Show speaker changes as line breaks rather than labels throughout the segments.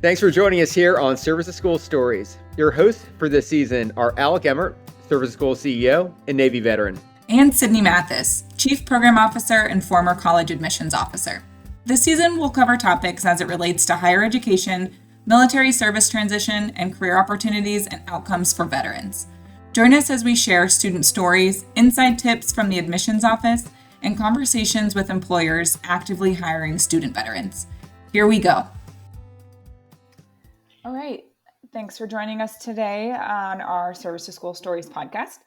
Thanks for joining us here on Service to School Stories. Your hosts for this season are Alec Emmert, Service to School CEO and Navy veteran,
and Sydney Mathis, Chief Program Officer and former college admissions officer. This season will cover topics as it relates to higher education, military service transition, and career opportunities and outcomes for veterans. Join us as we share student stories, inside tips from the admissions office, and conversations with employers actively hiring student veterans. Here we go. All right. Thanks for joining us today on our Service to School Stories podcast.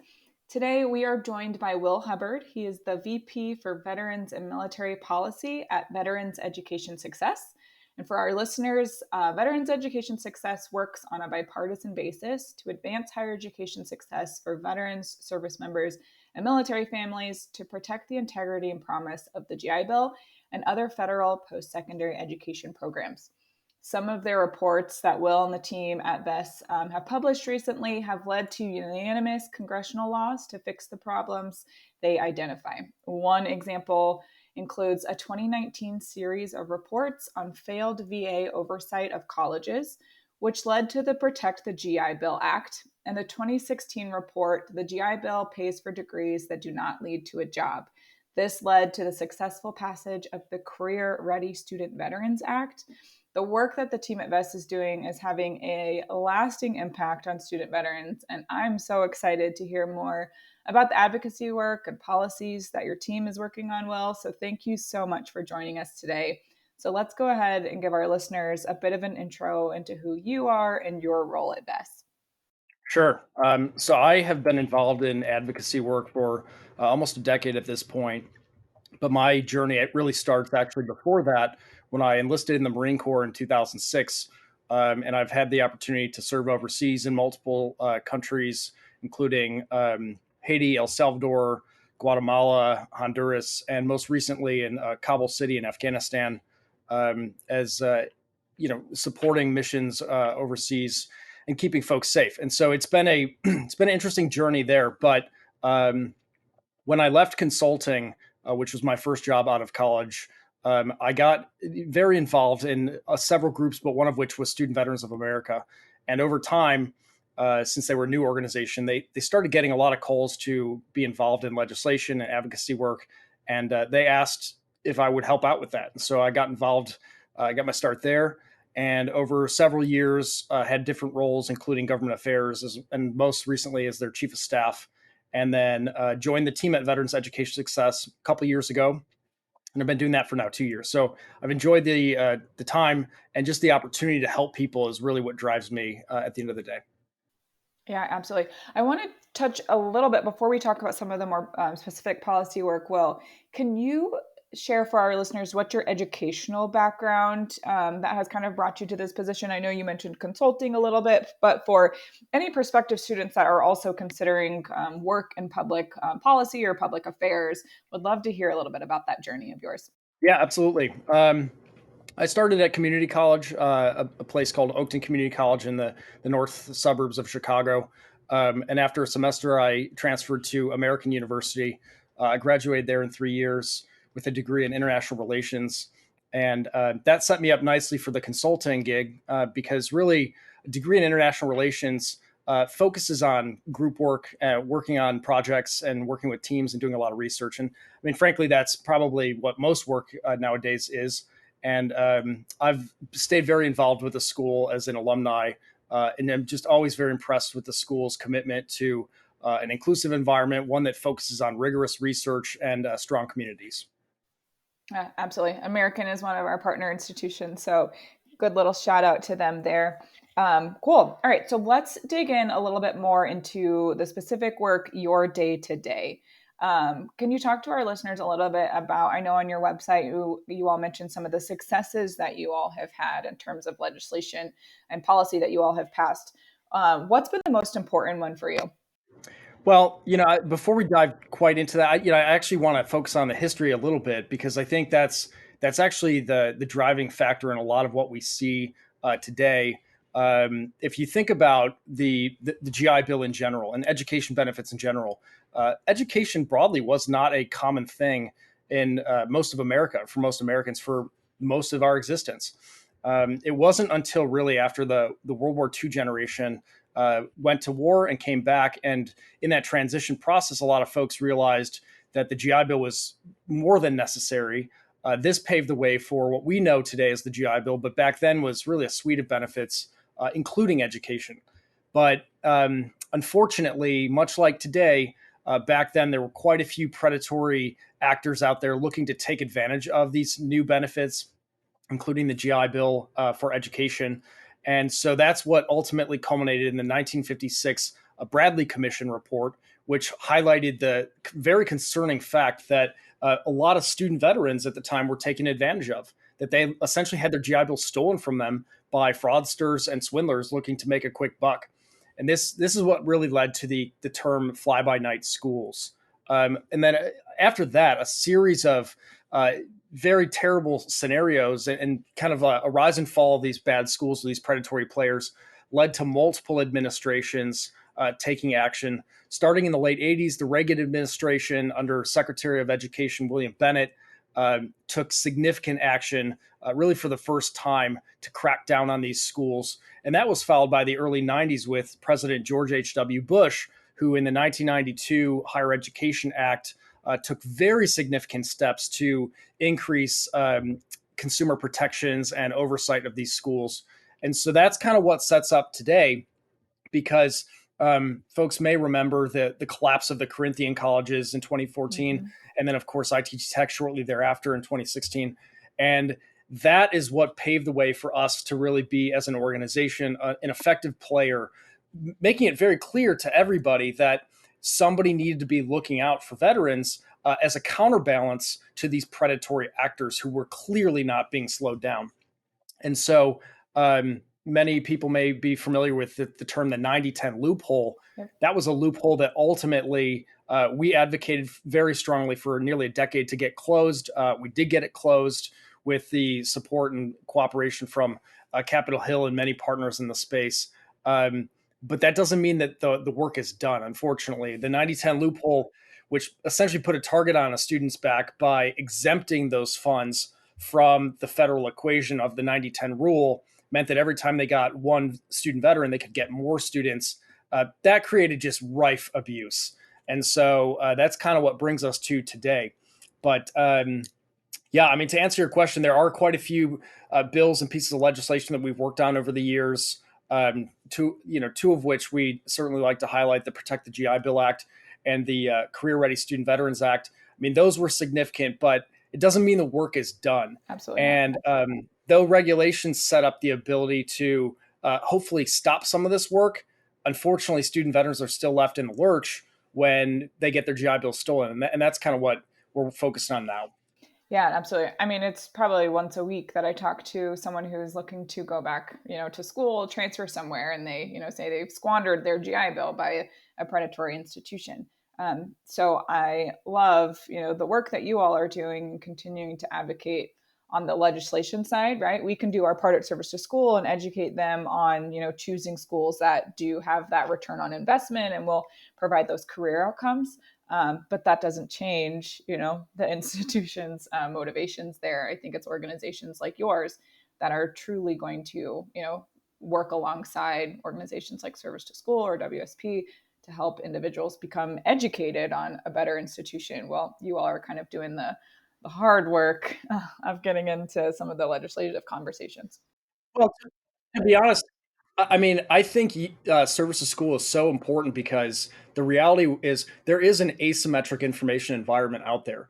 Today, we are joined by Will Hubbard. He is the VP for Veterans and Military Policy at Veterans Education Success. And for our listeners, Veterans Education Success works on a bipartisan basis to advance higher education success for veterans, service members, and military families to protect the integrity and promise of the GI Bill and other federal post-secondary education programs. Some of their reports that Will and the team at VES have published recently have led to unanimous congressional laws to fix the problems they identify. One example includes a 2019 series of reports on failed VA oversight of colleges, which led to the Protect the GI Bill Act, and the 2016 report, The GI Bill Pays for Degrees That Do Not Lead to a Job. This led to the successful passage of the Career Ready Student Veterans Act. The work that the team at VES is doing is having a lasting impact on student veterans, and I'm so excited to hear more about the advocacy work and policies that your team is working on, Will. So thank you so much for joining us today. So let's go ahead and give our listeners a bit of an intro into who you are and your role at VES.
Sure. So I have been involved in advocacy work for almost a decade at this point, but my journey, it really starts actually before that when I enlisted in the Marine Corps in 2006. And I've had the opportunity to serve overseas in multiple countries, including Haiti, El Salvador, Guatemala, Honduras, and most recently in Kabul City in Afghanistan, as supporting missions overseas and keeping folks safe. And so it's been an interesting journey there. But when I left consulting, which was my first job out of college, I got very involved in several groups, but one of which was Student Veterans of America. And over time, since they were a new organization, they started getting a lot of calls to be involved in legislation and advocacy work. And they asked if I would help out with that. And so I got involved. I got my start there. And over several years, had different roles, including government affairs, and most recently as their chief of staff. And then joined the team at Veterans Education Success a couple of years ago. And I've been doing that for now 2 years. So I've enjoyed the time, and just the opportunity to help people is really what drives me at the end of the day.
Yeah, absolutely. I want to touch a little bit before we talk about some of the more specific policy work. Will, can you share for our listeners what your educational background that has kind of brought you to this position? I know you mentioned consulting a little bit, but for any prospective students that are also considering work in public policy or public affairs, would love to hear a little bit about that journey of yours.
Yeah, absolutely. I started at community college, a place called Oakton Community College in the north suburbs of Chicago. And after a semester, I transferred to American University. I graduated there in 3 years with a degree in international relations. And that set me up nicely for the consulting gig because really a degree in international relations focuses on group work, working on projects and working with teams and doing a lot of research. And I mean, frankly, that's probably what most work nowadays is. And I've stayed very involved with the school as an alumni, and I'm just always very impressed with the school's commitment to an inclusive environment, one that focuses on rigorous research and strong communities.
Absolutely. American is one of our partner institutions, so good little shout out to them there. Cool. All right, so let's dig in a little bit more into the specific work, your day to day. Can you talk to our listeners a little bit about, I know on your website, you all mentioned some of the successes that you all have had in terms of legislation and policy that you all have passed. What's been the most important one for you?
Well, before we dive quite into that, I actually want to focus on the history a little bit because I think that's actually the driving factor in a lot of what we see today. If you think about the GI Bill in general and education benefits in general, education broadly was not a common thing in most of America, for most Americans, for most of our existence. It wasn't until really after the World War II generation went to war and came back. And in that transition process, a lot of folks realized that the GI Bill was more than necessary. This paved the way for what we know today as the GI Bill, but back then was really a suite of benefits, including education. But unfortunately, much like today, back then there were quite a few predatory actors out there looking to take advantage of these new benefits, including the GI Bill for education. And so that's what ultimately culminated in the 1956 Bradley Commission report, which highlighted the very concerning fact that a lot of student veterans at the time were taken advantage of, that they essentially had their GI Bill stolen from them by fraudsters and swindlers looking to make a quick buck. And this is what really led to the term fly by night schools. And then after that, a series of very terrible scenarios and kind of a rise and fall of these bad schools, these predatory players, led to multiple administrations taking action. Starting in the late 80s, the Reagan administration under Secretary of Education William Bennett took significant action, really for the first time, to crack down on these schools. And that was followed by the early 90s with President George H.W. Bush, who in the 1992 Higher Education Act took very significant steps to increase consumer protections and oversight of these schools. And so that's kind of what sets up today, because folks may remember the collapse of the Corinthian colleges in 2014.
Mm-hmm.
And then, of course, I Teach Tech shortly thereafter in 2016. And that is what paved the way for us to really be, as an organization, an effective player, making it very clear to everybody that somebody needed to be looking out for veterans as a counterbalance to these predatory actors who were clearly not being slowed down. And so many people may be familiar with the term the 90-10 loophole.
Yep.
That was a loophole that ultimately we advocated very strongly for nearly a decade to get closed. We did get it closed with the support and cooperation from Capitol Hill and many partners in the space. But that doesn't mean that the work is done, unfortunately. The 90-10 loophole, which essentially put a target on a student's back by exempting those funds from the federal equation of the 90-10 rule, meant that every time they got one student veteran, they could get more students. That created just rife abuse. And so that's kind of what brings us to today. But yeah, I mean, to answer your question, there are quite a few bills and pieces of legislation that we've worked on over the years. Two of which we certainly like to highlight: the Protect the GI Bill Act and the Career Ready Student Veterans Act. I mean, those were significant, but it doesn't mean the work is done.
Absolutely.
And though regulations set up the ability to hopefully stop some of this work, unfortunately, student veterans are still left in the lurch when they get their GI Bill stolen. And that's kind of what we're focused on now.
Yeah, absolutely. I mean, it's probably once a week that I talk to someone who's looking to go back, to school, transfer somewhere, and they, say they've squandered their GI Bill by a predatory institution. So I love, the work that you all are doing, continuing to advocate on the legislation side, right? We can do our part at Service to School and educate them on, choosing schools that do have that return on investment and will provide those career outcomes. But that doesn't change, the institution's motivations there. I think it's organizations like yours that are truly going to, work alongside organizations like Service to School or WSP to help individuals become educated on a better institution. Well, you all are kind of doing the hard work of getting into some of the legislative conversations.
Well, to be honest, I mean, I think Service to School is so important because the reality is there is an asymmetric information environment out there.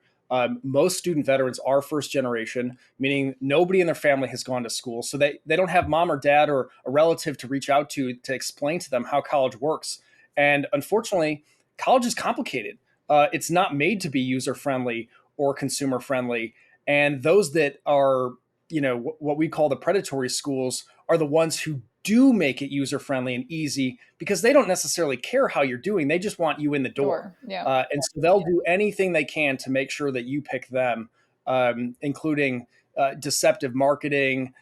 Most student veterans are first generation, meaning nobody in their family has gone to school. So they don't have mom or dad or a relative to reach out to explain to them how college works. And unfortunately, college is complicated. It's not made to be user friendly or consumer friendly. And those that are, what we call the predatory schools are the ones who do make it user friendly and easy because they don't necessarily care how you're doing. They just want you in the door.
Yeah.
And so they'll do anything they can to make sure that you pick them, including deceptive marketing,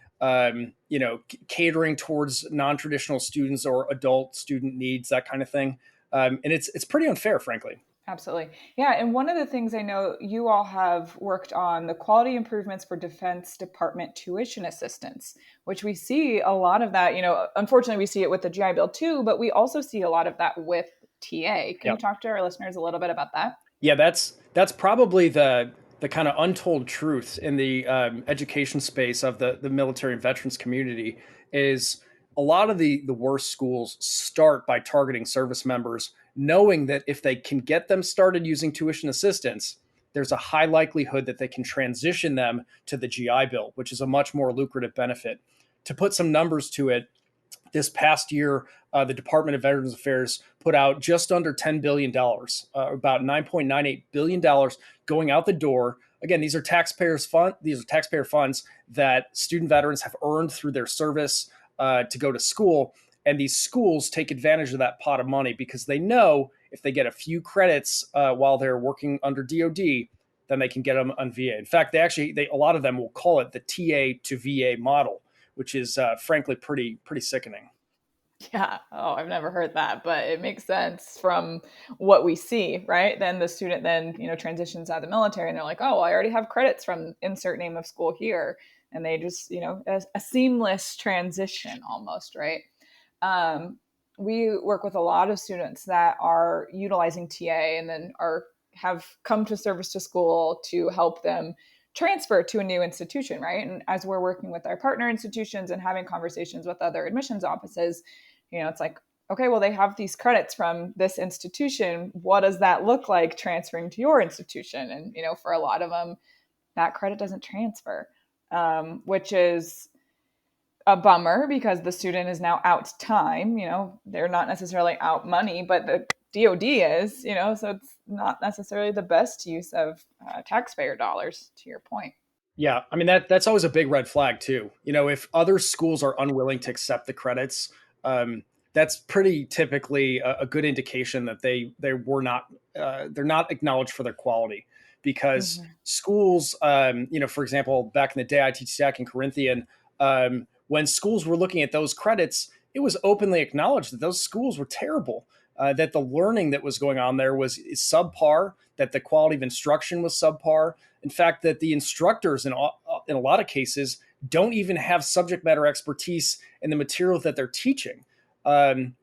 catering towards non-traditional students or adult student needs, that kind of thing. And it's pretty unfair, frankly.
Absolutely. Yeah. And one of the things I know you all have worked on the quality improvements for Defense Department tuition assistance, which we see a lot of that. Unfortunately, we see it with the GI Bill too, but we also see a lot of that with TA. Can you
Yep.
talk to our listeners a little bit about that?
Yeah, that's probably the kind of untold truth in the education space of the military and veterans community is a lot of the worst schools start by targeting service members, knowing that if they can get them started using tuition assistance, there's a high likelihood that they can transition them to the GI Bill, which is a much more lucrative benefit. To put some numbers to it, this past year, the Department of Veterans Affairs put out just under $10 billion, about $9.98 billion going out the door. Again, these are taxpayer funds that student veterans have earned through their service to go to school. And these schools take advantage of that pot of money because they know if they get a few credits while they're working under DoD, then they can get them on VA. In fact, a lot of them will call it the TA to VA model, which is frankly pretty sickening.
Yeah. Oh, I've never heard that, but it makes sense from what we see, right? Then the student then, transitions out of the military and they're like, oh, well, I already have credits from insert name of school here. And they just, a seamless transition almost, right? Um, we work with a lot of students that are utilizing TA and then have come to service to school to help them transfer to a new institution, right? And as we're working with our partner institutions and having conversations with other admissions offices, it's like, okay, well, they have these credits from this institution. What does that look like transferring to your institution? And, for a lot of them, that credit doesn't transfer, which is a bummer because the student is now out time. They're not necessarily out money, but the DoD is, so it's not necessarily the best use of taxpayer dollars, to your point.
Yeah, I mean that's always a big red flag too. If other schools are unwilling to accept the credits, that's pretty typically a good indication that they're not acknowledged for their quality. Because
Mm-hmm.
schools, for example, back in the day, I teach SAC and Corinthian. When schools were looking at those credits, it was openly acknowledged that those schools were terrible. That the learning that was going on there is subpar. That the quality of instruction was subpar. In fact, that the instructors in a lot of cases don't even have subject matter expertise in the material that they're teaching,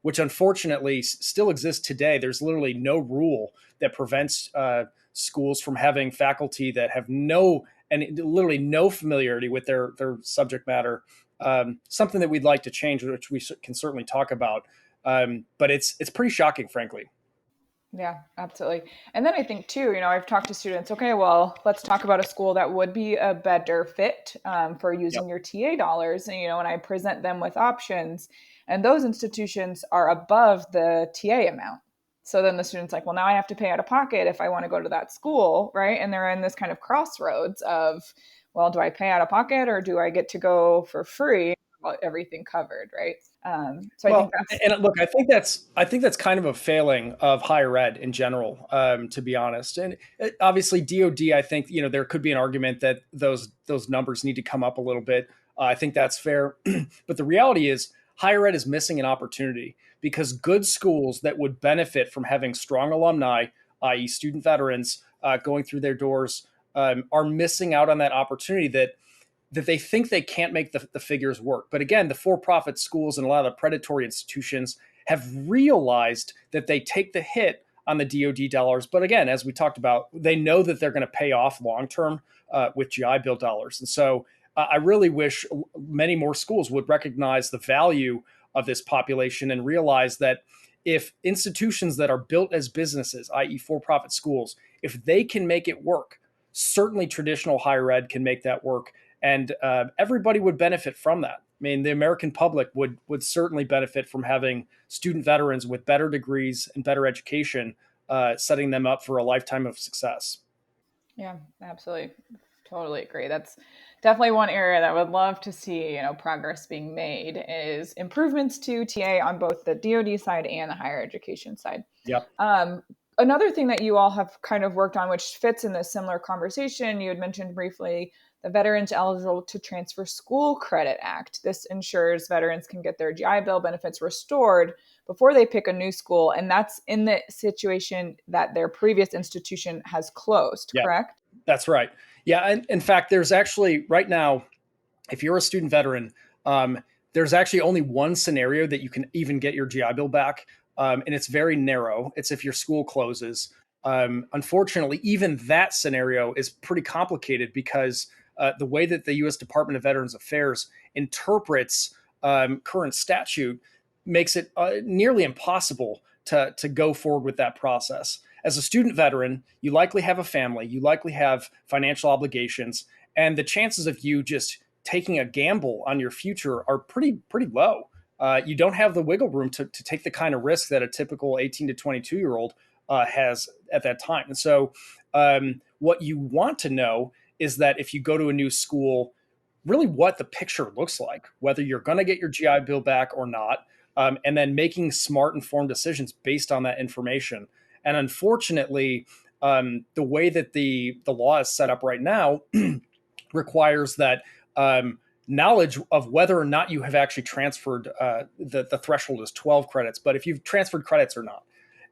which unfortunately still exists today. There's literally no rule that prevents schools from having faculty that have literally no familiarity with their subject matter. Something that we'd like to change, which we can certainly talk about. But it's pretty shocking, frankly.
Yeah, absolutely. And then I think too, I've talked to students, okay, well, let's talk about a school that would be a better fit for
Yep.
using your TA dollars. And I present them with options, and those institutions are above the TA amount. So then the student's like, well, now I have to pay out of pocket if I want to go to that school, right? And they're in this kind of crossroads of, well, do I pay out of pocket or do I get to go for free? Everything covered, right? So I think
Well,
that's
and look, I think that's kind of a failing of higher ed in general, to be honest. And obviously, DoD, I think there could be an argument that those numbers need to come up a little bit. I think that's fair, but the reality is higher ed is missing an opportunity because good schools that would benefit from having strong alumni, i.e., student veterans, going through their doors, are missing out on that opportunity that they think they can't make the figures work. But again, the for-profit schools and a lot of the predatory institutions have realized that they take the hit on the DoD dollars. But again, as we talked about, they know that they're going to pay off long term with GI Bill dollars. And so I really wish many more schools would recognize the value of this population and realize that if institutions that are built as businesses, i.e., for-profit schools, if they can make it work, certainly traditional higher ed can make that work, and everybody would benefit from that. I mean, the American public would certainly benefit from having student veterans with better degrees and better education, setting them up for a lifetime of success.
Yeah, absolutely. Totally agree. That's definitely one area that I would love to see, progress being made is improvements to TA on both the DoD side and the higher education side.
Yep.
Um, Another thing that you all have kind of worked on, which fits in this similar conversation, you had mentioned briefly the Veterans Eligible to Transfer School Credit Act. This ensures veterans can get their GI Bill benefits restored, before they pick a new school. And that's in the situation that their previous institution has closed,
Yeah,
correct?
that's right. Yeah. And in fact, there's actually right now, if you're a student veteran, um, there's actually only one scenario that you can even get your GI Bill back. And it's very narrow. It's if your school closes. Unfortunately, even that scenario is pretty complicated because the way that the U.S. Department of Veterans Affairs interprets current statute makes it nearly impossible to go forward with that process. As a student veteran, you likely have a family, you likely have financial obligations, and the chances of you just taking a gamble on your future are pretty low. You don't have the wiggle room to take the kind of risk that a typical 18 to 22-year-old has at that time. And so, what you want to know is that if you go to a new school, really what the picture looks like, whether you're going to get your GI Bill back or not, and then making smart, informed decisions based on that information. And unfortunately, the way that the law is set up right now requires that knowledge of whether or not you have actually transferred the threshold is 12 credits, but if you've transferred credits or not.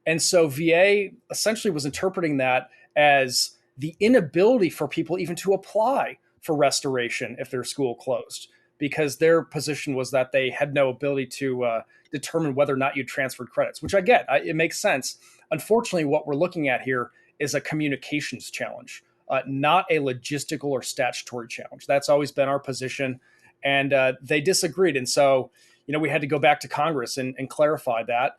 And so VA essentially was interpreting that as the inability for people even to apply for restoration if their school closed, because their position was that they had no ability to determine whether or not you transferred credits, which I get. It makes sense. Unfortunately, what we're looking at here is a communications challenge, not a logistical or statutory challenge. That's always been our position, and they disagreed. And so, we had to go back to Congress and clarify that,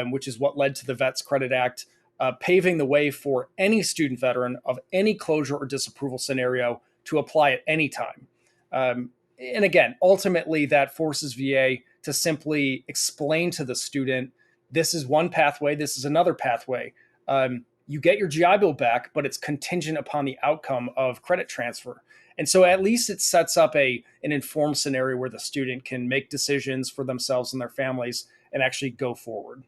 which is what led to the Vets Credit Act, paving the way for any student veteran of any closure or disapproval scenario to apply at any time. And again, ultimately, that forces VA to simply explain to the student, this is one pathway, this is another pathway. You get your GI Bill back, but it's contingent upon the outcome of credit transfer. And so at least it sets up an informed scenario where the student can make decisions for themselves and their families and actually go forward.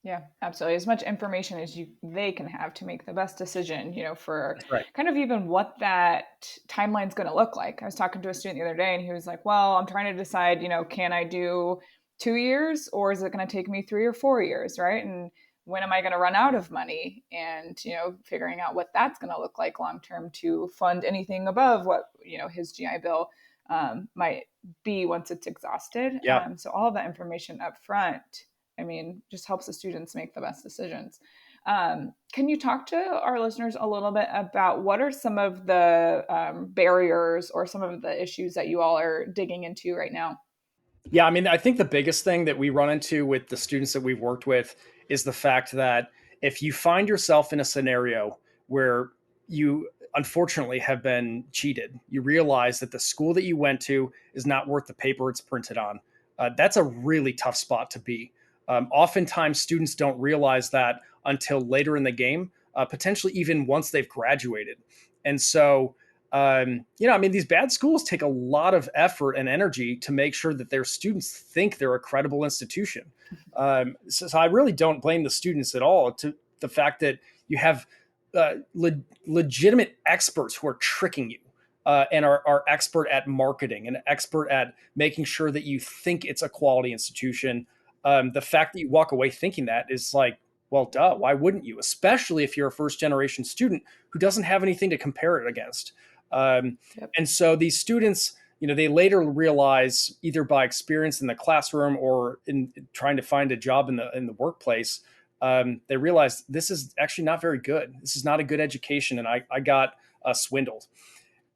Yeah, absolutely. As much information as they can have to make the best decision, for
That's right.
kind of even what that timeline is going to look like. I was talking to a student the other day and he was like, well, I'm trying to decide, can I do 2 years or is it going to take me 3 or 4 years, right? And when am I going to run out of money? And, figuring out what that's going to look like long term to fund anything above what, his GI Bill might be once it's exhausted.
Yeah.
So all of that information up front, just helps the students make the best decisions. Can you talk to our listeners a little bit about what are some of the barriers or some of the issues that you all are digging into right now?
Yeah, I think the biggest thing that we run into with the students that we've worked with is the fact that if you find yourself in a scenario where you unfortunately have been cheated, you realize that the school that you went to is not worth the paper it's printed on. That's a really tough spot to be. Oftentimes, students don't realize that until later in the game, potentially even once they've graduated. And so, these bad schools take a lot of effort and energy to make sure that their students think they're a credible institution. So I really don't blame the students at all to the fact that you have legitimate experts who are tricking you. And are expert at marketing and expert at making sure that you think it's a quality institution. The fact that you walk away thinking that is like, well, duh, why wouldn't you? Especially if you're a first generation student who doesn't have anything to compare it against.
Yep.
And so these students, they later realize either by experience in the classroom or in trying to find a job in the workplace, they realize this is actually not very good. This is not a good education, and I got swindled.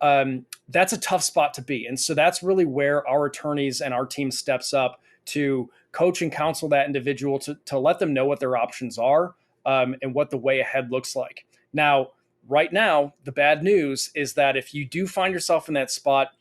That's a tough spot to be. And so that's really where our attorneys and our team steps up to coach and counsel that individual to let them know what their options are, and what the way ahead looks like. Now, right now, the bad news is that if you do find yourself in that spot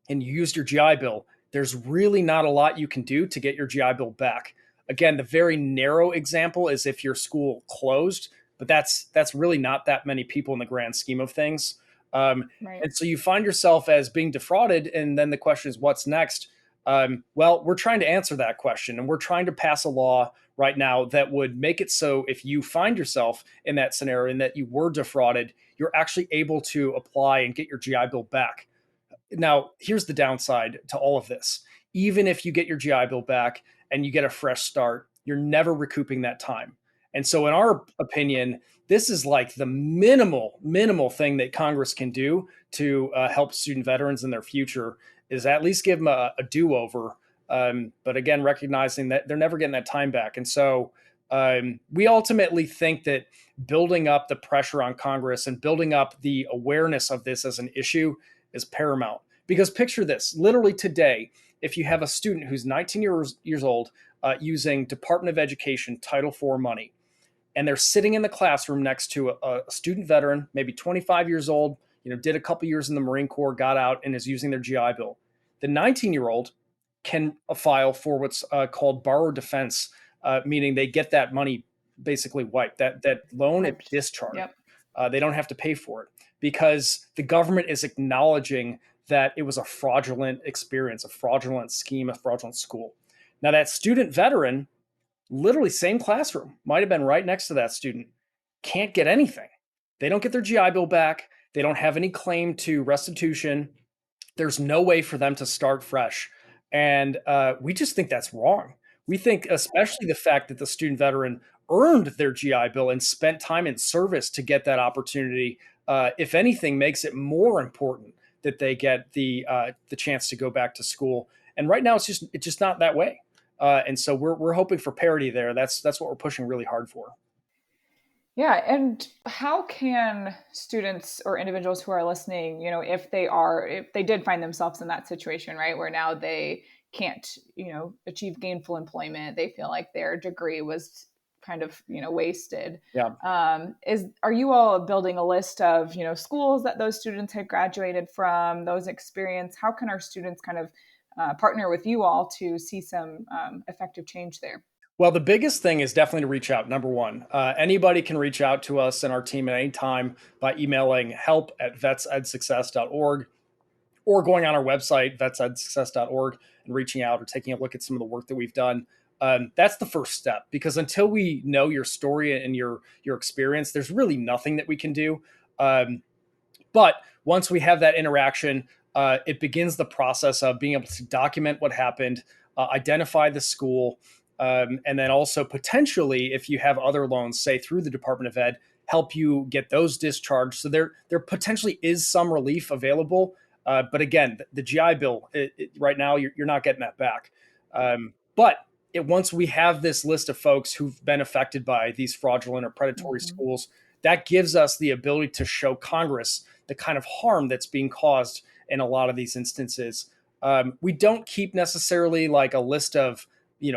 and you used your GI Bill, there's really not a lot you can do to get your GI Bill back. Again, the very narrow example is if your school closed, but that's really not that many people in the grand scheme of things.
Right.
And so you find yourself as being defrauded, and then the question is, what's next? Well, we're trying to answer that question, and we're trying to pass a law right now that would make it so if you find yourself in that scenario and that you were defrauded, you're actually able to apply and get your GI Bill back. Now, here's the downside to all of this. Even if you get your GI Bill back and you get a fresh start, you're never recouping that time. And so, in our opinion, this is like the minimal thing that Congress can do to help student veterans in their future is at least give them a do over. But again, recognizing that they're never getting that time back. And so, we ultimately think that building up the pressure on Congress and building up the awareness of this as an issue is paramount. Because picture this, literally today, if you have a student who's 19 years old using Department of Education Title IV money, and they're sitting in the classroom next to a student veteran, maybe 25 years old, did a couple years in the Marine Corps, got out, and is using their GI Bill. The 19-year-old can file for what's called borrower defense, meaning they get that money basically wiped. That loan is discharged.
Yep.
They don't have to pay for it because the government is acknowledging that it was a fraudulent experience, a fraudulent scheme, a fraudulent school. Now, that student veteran, literally same classroom, might have been right next to that student, can't get anything. They don't get their GI Bill back. They don't have any claim to restitution. There's no way for them to start fresh. And we just think that's wrong. We think, especially the fact that the student veteran earned their GI Bill and spent time in service to get that opportunity, if anything, makes it more important that they get the chance to go back to school. And right now, it's just not that way. And so we're hoping for parity there. That's what we're pushing really hard for.
Yeah, and how can students or individuals who are listening, if they did find themselves in that situation, right, where now they can't, achieve gainful employment, they feel like their degree was kind of, wasted.
Yeah.
Are you all building a list of, schools that those students had graduated from, those experience? How can our students kind of partner with you all to see some effective change there?
Well, the biggest thing is definitely to reach out. Number one, anybody can reach out to us and our team at any time by emailing help@vetsedsuccess.org or going on our website, vetsedsuccess.org, and reaching out or taking a look at some of the work that we've done. That's the first step, because until we know your story and your experience, there's really nothing that we can do. But once we have that interaction, it begins the process of being able to document what happened, identify the school, and then also potentially, if you have other loans, say through the Department of Ed, help you get those discharged. So there potentially is some relief available. But again, the GI Bill, right now, you're not getting that back. But once we have this list of folks who've been affected by these fraudulent or predatory schools, that gives us the ability to show Congress the kind of harm that's being caused in a lot of these instances. We don't keep necessarily like a list of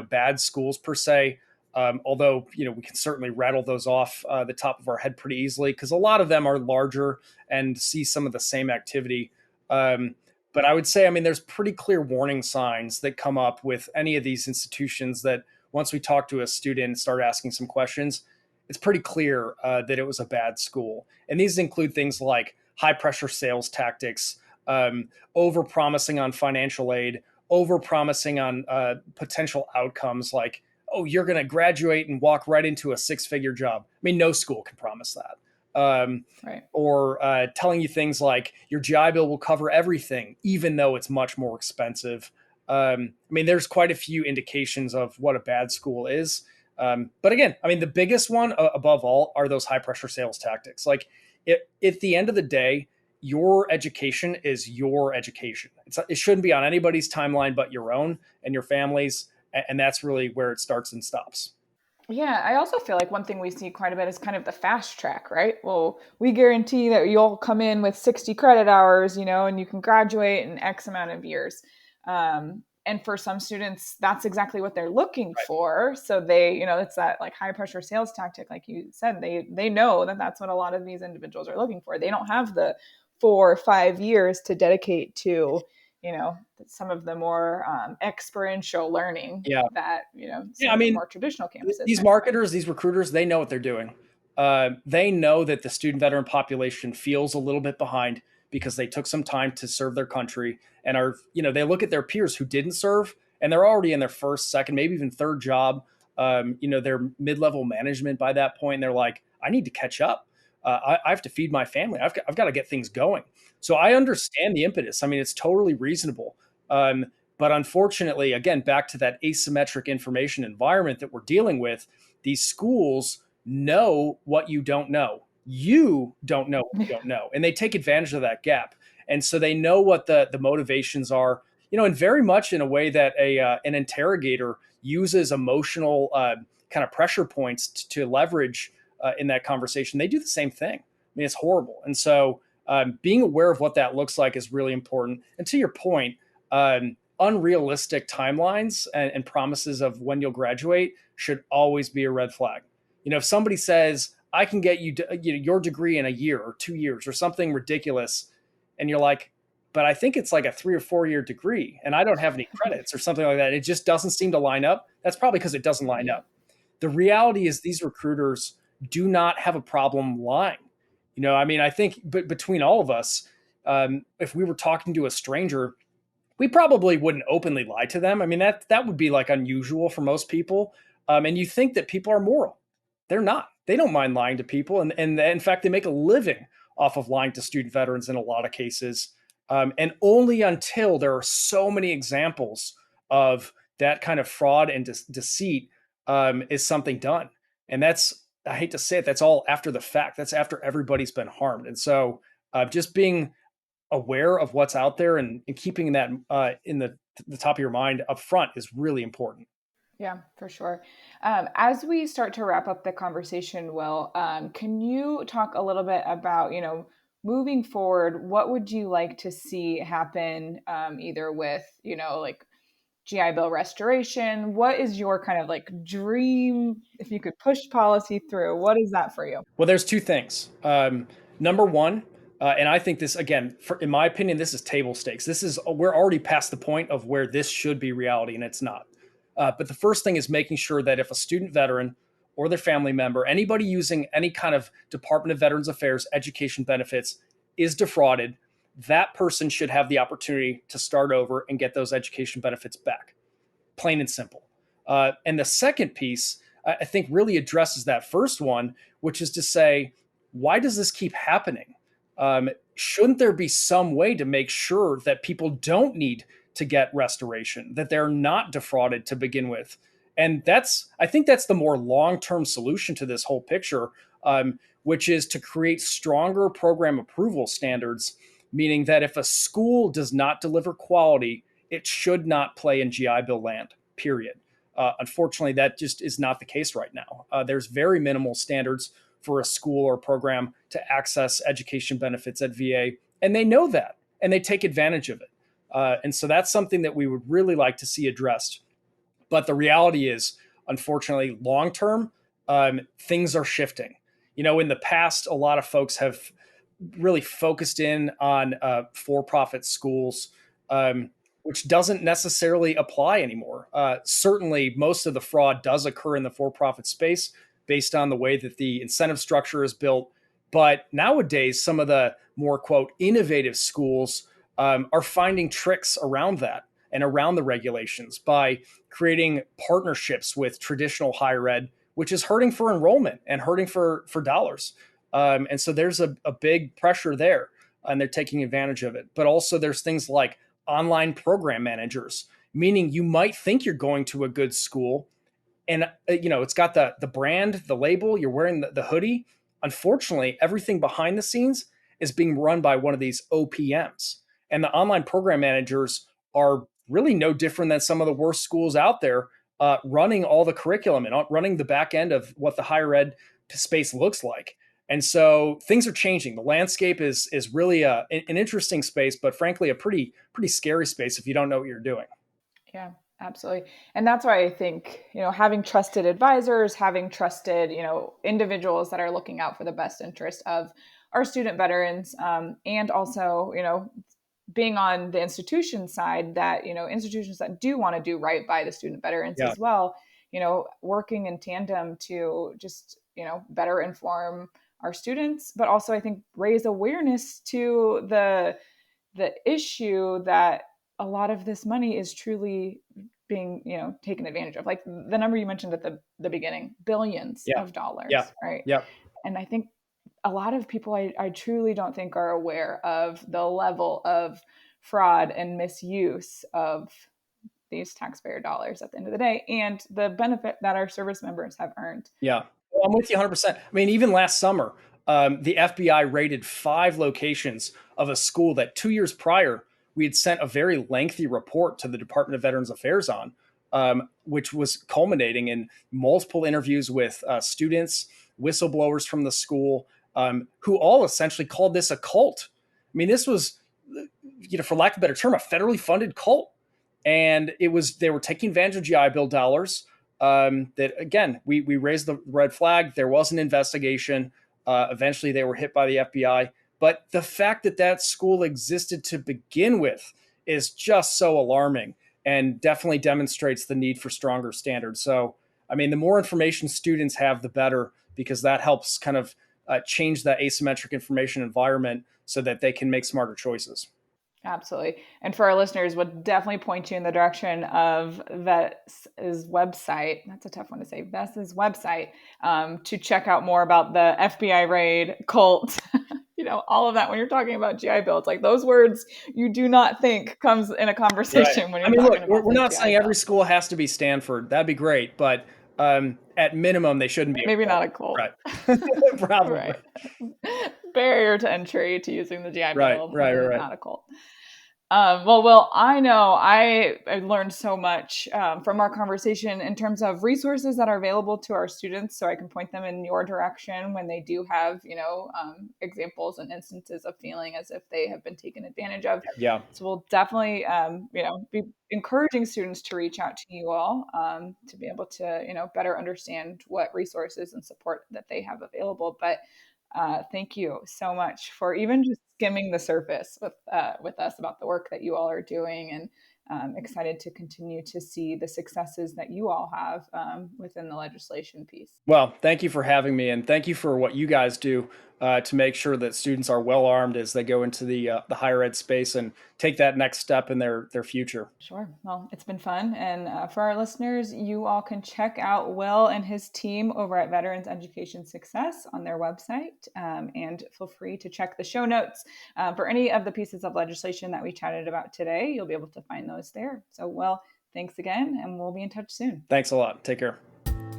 bad schools per se, although we can certainly rattle those off the top of our head pretty easily, because a lot of them are larger and see some of the same activity. But I would say, there's pretty clear warning signs that come up with any of these institutions that once we talk to a student and start asking some questions, it's pretty clear that it was a bad school. And these include things like high pressure sales tactics, over promising on financial aid, over promising on potential outcomes like, oh, you're going to graduate and walk right into a 6-figure job. No school can promise that.
Right.
Or telling you things like your GI Bill will cover everything, even though it's much more expensive. There's quite a few indications of what a bad school is. But again, the biggest one above all are those high pressure sales tactics. Like at the end of the day, your education is your education. It shouldn't be on anybody's timeline but your own and your family's. And that's really where it starts and stops.
Yeah, I also feel like one thing we see quite a bit is kind of the fast track, right? Well, we guarantee that you'll come in with 60 credit hours, and you can graduate in X amount of years. And for some students, that's exactly what they're looking for. So they, it's that like high pressure sales tactic, like you said, they know that that's what a lot of these individuals are looking for. They don't have the 4 or 5 years to dedicate to, some of the more experiential learning that, some of the more traditional campuses.
These marketers, these recruiters, they know what they're doing. They know that the student veteran population feels a little bit behind because they took some time to serve their country and are, they look at their peers who didn't serve and they're already in their first, second, maybe even third job. They're mid-level management by that point. And they're like, I need to catch up. I have to feed my family. I've got to get things going. So I understand the impetus. It's totally reasonable. But unfortunately, again, back to that asymmetric information environment that we're dealing with, these schools know what you don't know. You don't know what you don't know. And they take advantage of that gap. And so they know what the motivations are, and very much in a way that an interrogator uses emotional kind of pressure points to leverage in that conversation. They do the same thing. I mean, it's horrible. And so being aware of what that looks like is really important. And to your point, unrealistic timelines and promises of when you'll graduate should always be a red flag. If somebody says, I can get your degree in a year or 2 years or something ridiculous, and you're like, but I think it's like a 3 or 4 year degree and I don't have any credits or something like that. It just doesn't seem to line up. That's probably because it doesn't line up. The reality is these recruiters do not have a problem lying. I mean, I think between all of us, if we were talking to a stranger, we probably wouldn't openly lie to them. I mean, that would be like unusual for most people. And you think that people are moral. They're not. They don't mind lying to people. And in fact, they make a living off of lying to student veterans in a lot of cases. And only until there are so many examples of that kind of fraud and deceit is something done. And I hate to say it, that's all after the fact. That's after everybody's been harmed. And so just being aware of what's out there and keeping that in the top of your mind up front is really important.
Yeah, for sure. As we start to wrap up the conversation, Will, can you talk a little bit about, moving forward, what would you like to see happen, either with, like GI Bill restoration? What is your kind of like dream, if you could push policy through, what is that for you?
Well, there's two things. Number one, and I think this, again, in my opinion, this is table stakes. We're already past the point of where this should be reality, and it's not. But the first thing is making sure that if a student veteran or their family member, anybody using any kind of Department of Veterans Affairs education benefits is defrauded, that person should have the opportunity to start over and get those education benefits back. Plain and simple. And the second piece, I think, really addresses that first one, which is to say, why does this keep happening? Shouldn't there be some way to make sure that people don't need to get restoration, that they're not defrauded to begin with? And I think that's the more long-term solution to this whole picture, which is to create stronger program approval standards, meaning that if a school does not deliver quality, it should not play in GI Bill land, period. Unfortunately, that just is not the case right now. There's very minimal standards for a school or program to access education benefits at VA, and they know that, and they take advantage of it. And so that's something that we would really like to see addressed. But the reality is, unfortunately, long term, things are shifting. In the past, a lot of folks have really focused in on for-profit schools, which doesn't necessarily apply anymore. Certainly, most of the fraud does occur in the for-profit space based on the way that the incentive structure is built. But nowadays, some of the more, quote, innovative schools are finding tricks around that and around the regulations by creating partnerships with traditional higher ed, which is hurting for enrollment and hurting for dollars. And so there's a big pressure there, and they're taking advantage of it. But also there's things like online program managers, meaning you might think you're going to a good school, and it's got the brand, the label, you're wearing the hoodie. Unfortunately, everything behind the scenes is being run by one of these OPMs. And the online program managers are really no different than some of the worst schools out there, running all the curriculum and running the back end of what the higher ed space looks like. And so things are changing. The landscape is really an interesting space, but frankly, a pretty scary space if you don't know what you're doing.
Yeah, absolutely. And that's why I think, having trusted advisors, having trusted, individuals that are looking out for the best interest of our student veterans, and also, being on the institution side, that, institutions that do want to do right by the student veterans as well, working in tandem to just, better inform our students, but also I think raise awareness to the issue that a lot of this money is truly being, taken advantage of. Like the number you mentioned at the beginning, billions of dollars, right?
Yeah.
And I think a lot of people I truly don't think are aware of the level of fraud and misuse of these taxpayer dollars at the end of the day and the benefit that our service members have earned.
Yeah, well, I'm with you 100%. I mean, even last summer, the FBI raided 5 locations of a school that 2 years prior, we had sent a very lengthy report to the Department of Veterans Affairs on, which was culminating in multiple interviews with students, whistleblowers from the school, who all essentially called this a cult. I mean, this was, for lack of a better term, a federally funded cult. And they were taking advantage of GI Bill dollars. That again, we raised the red flag. There was an investigation. Eventually, they were hit by the FBI. But the fact that school existed to begin with is just so alarming and definitely demonstrates the need for stronger standards. So, I mean, the more information students have, the better, because that helps kind of change the asymmetric information environment so that they can make smarter choices.
Absolutely. And for our listeners, would definitely point you in the direction of VES's website. That's a tough one to say. VES's website, to check out more about the FBI raid, cult, all of that. When you're talking about GI Bill, it's like those words you do not think comes in a conversation when you're talking about
we're not saying every school has to be Stanford. That'd be great, but at minimum, they shouldn't be.
Maybe not a cult.
Right. Probably.
Right. Barrier to entry to using the GI Bill.
Right.
Not a cult. Well, Will, I know I learned so much from our conversation in terms of resources that are available to our students, so I can point them in your direction when they do have, examples and instances of feeling as if they have been taken advantage of.
Yeah.
So we'll definitely, be encouraging students to reach out to you all to be able to, better understand what resources and support that they have available. But thank you so much for even just skimming the surface with us about the work that you all are doing, and excited to continue to see the successes that you all have within the legislation piece.
Well, thank you for having me, and thank you for what you guys do to make sure that students are well armed as they go into the higher ed space and take that next step in their future.
Sure. Well, it's been fun. And for our listeners, you all can check out Will and his team over at Veterans Education Success on their website. And feel free to check the show notes for any of the pieces of legislation that we chatted about today. You'll be able to find those there. So, Will, thanks again, and we'll be in touch soon.
Thanks a lot. Take care.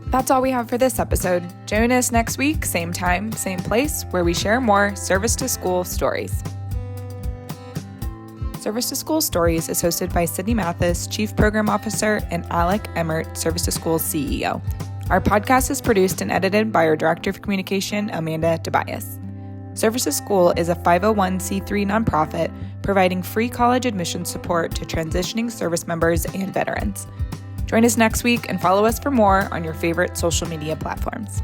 That's all we have for this episode. Join us next week, same time, same place, where we share more Service to School stories. Service to School Stories is hosted by Sydney Mathis, Chief Program Officer, and Alec Emmert, Service to School CEO. Our podcast is produced and edited by our Director of Communication, Amanda Tobias. Service to School is a 501c3 nonprofit providing free college admission support to transitioning service members and veterans. Join us next week and follow us for more on your favorite social media platforms.